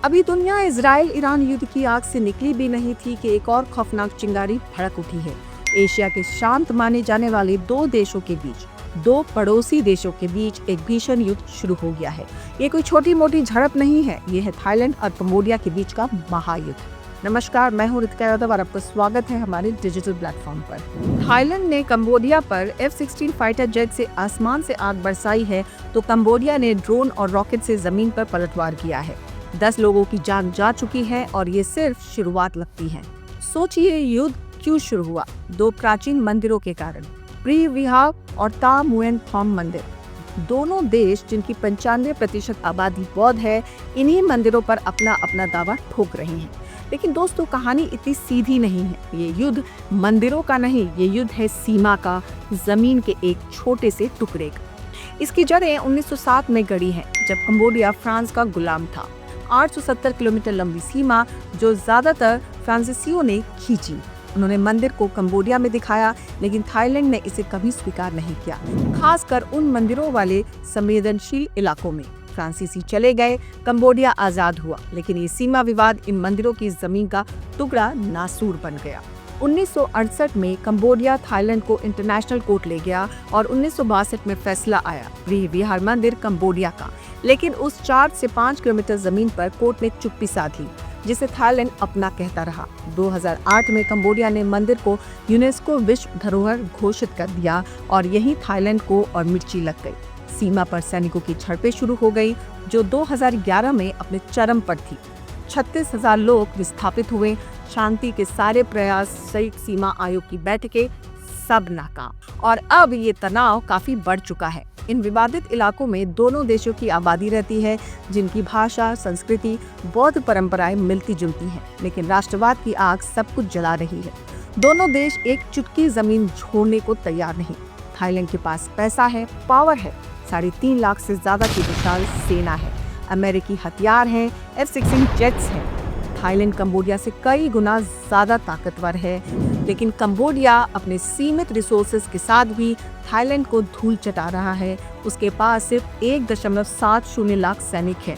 अभी दुनिया Israel Iran युद्ध की आग से निकली भी नहीं थी कि एक और खौफनाक चिंगारी भड़क उठी है। एशिया के शांत माने जाने वाले दो देशों के बीच, दो पड़ोसी देशों के बीच एक भीषण युद्ध शुरू हो गया है। ये कोई छोटी मोटी झड़प नहीं है, ये है थाईलैंड और कंबोडिया के बीच का महायुद्ध। नमस्कार, मैं हूं रितिका यादव और आपका स्वागत है हमारे डिजिटल प्लेटफॉर्म पर। थाईलैंड ने कंबोडिया पर F-16 फाइटर जेट से आसमान से आग बरसाई है, तो कंबोडिया ने ड्रोन और रॉकेट से जमीन पर पलटवार किया है। 10 लोगों की जान जा चुकी है और ये सिर्फ शुरुआत लगती है। सोचिए, युद्ध क्यों शुरू हुआ? दो प्राचीन मंदिरों के कारण, प्री विहार और ता मुएन थॉम मंदिर। दोनों देश जिनकी 95% आबादी बौद्ध है, इन्हीं मंदिरों पर अपना अपना दावा ठोक रहे हैं। लेकिन दोस्तों, कहानी इतनी सीधी नहीं है। ये युद्ध मंदिरों का नहीं, ये युद्ध है सीमा का, जमीन के एक छोटे से टुकड़े का। इसकी जड़ें 1907 में गड़ी हैं, जब कंबोडिया फ्रांस का गुलाम था। 870 किलोमीटर लंबी सीमा जो ज्यादातर फ्रांसीसियों ने खींची। उन्होंने मंदिर को कंबोडिया में दिखाया, लेकिन थाईलैंड ने इसे कभी स्वीकार नहीं किया, खासकर उन मंदिरों वाले संवेदनशील इलाकों में। फ्रांसीसी चले गए, कंबोडिया आजाद हुआ, लेकिन ये सीमा विवाद इन मंदिरों की जमीन का टुकड़ा नासूर बन गया। 1968 में कंबोडिया थाईलैंड को इंटरनेशनल कोर्ट ले गया और 1962 में फैसला आया प्री विहार मंदिर कंबोडिया का। लेकिन उस 4 से 5 किलोमीटर जमीन पर कोर्ट ने चुप्पी साधी, जिसे थाईलैंड अपना कहता रहा। 2008 में कंबोडिया ने मंदिर को यूनेस्को विश्व धरोहर घोषित कर दिया और यही थाईलैंड को और मिर्ची लग गई। सीमा पर सैनिकों की झड़पें शुरू हो गई, जो 2011 में अपने चरम पर थी। 36,000 लोग विस्थापित हुए। शांति के सारे प्रयास, संयुक्त सीमा आयोग की बैठकें, सब नाकाम। और अब ये तनाव काफी बढ़ चुका है। इन विवादित इलाकों में दोनों देशों की आबादी रहती है, जिनकी भाषा, संस्कृति, बौद्ध परंपराएं मिलती जुलती हैं, लेकिन राष्ट्रवाद की आग सब कुछ जला रही है। दोनों देश एक चुटकी जमीन छोड़ने को तैयार नहीं। थाईलैंड के पास पैसा है, पावर है, 3.5 लाख से ज्यादा की विशाल सेना है, अमेरिकी हथियार हैं, F-16 जेट्स हैं। थाईलैंड कंबोडिया से कई गुना ज्यादा ताकतवर है, लेकिन कंबोडिया अपने सीमित रिसोर्सेज के साथ भी थाईलैंड को धूल चटा रहा है। उसके पास सिर्फ 1.70 लाख सैनिक हैं,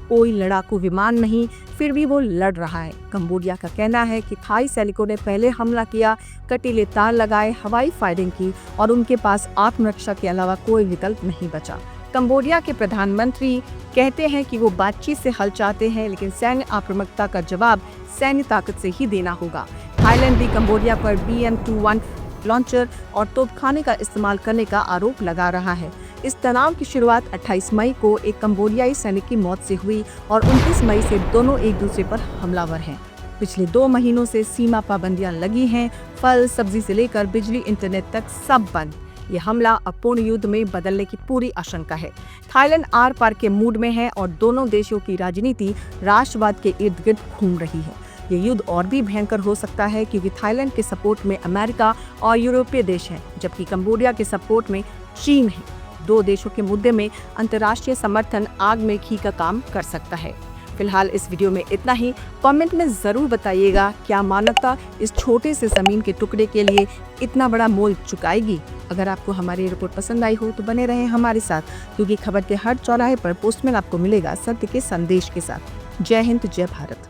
कोई लड़ाकू विमान नहीं, फिर भी वो लड़ रहा है। कंबोडिया का कहना है कि थाई सैनिकों ने पहले हमला किया, कटीले तार लगाए, हवाई फायरिंग की और उनके पास आत्मरक्षा के अलावा कोई विकल्प नहीं बचा। कंबोडिया के प्रधानमंत्री कहते हैं कि वो बातचीत से हल चाहते हैं, लेकिन सैन्य आक्रामकता का जवाब सैन्य ताकत से ही देना होगा। थाईलैंड भी कंबोडिया पर BM-21 लॉन्चर और तोपखाने का इस्तेमाल करने का आरोप लगा रहा है। इस तनाव की शुरुआत 28 मई को एक कंबोडियाई सैनिक की मौत से हुई और 29 मई से दोनों एक दूसरे पर हमलावर हैं। पिछले 2 महीनों से सीमा पाबंदियां लगी हैं, फल सब्जी से लेकर बिजली इंटरनेट तक सब बंद। ये हमला अब पूर्ण युद्ध में बदलने की पूरी आशंका है। थाईलैंड आर पार के मूड में है और दोनों देशों की राजनीति राष्ट्रवाद के इर्द गिर्द घूम रही है। ये युद्ध और भी भयंकर हो सकता है, क्योंकि थाईलैंड के सपोर्ट में अमेरिका और यूरोपीय देश हैं, जबकि कंबोडिया के सपोर्ट में चीन है। 2 देशों के मुद्दे में अंतर्राष्ट्रीय समर्थन आग में घी का काम कर सकता है। फिलहाल इस वीडियो में इतना ही। कमेंट में जरूर बताइएगा, क्या मानवता इस छोटे से जमीन के टुकड़े के लिए इतना बड़ा मोल चुकाएगी? अगर आपको हमारी रिपोर्ट पसंद आई हो तो बने रहें हमारे साथ, क्योंकि खबर के हर चौराहे पर पोस्टमैन आपको मिलेगा सत्य के संदेश के साथ। जय हिंद, जय भारत।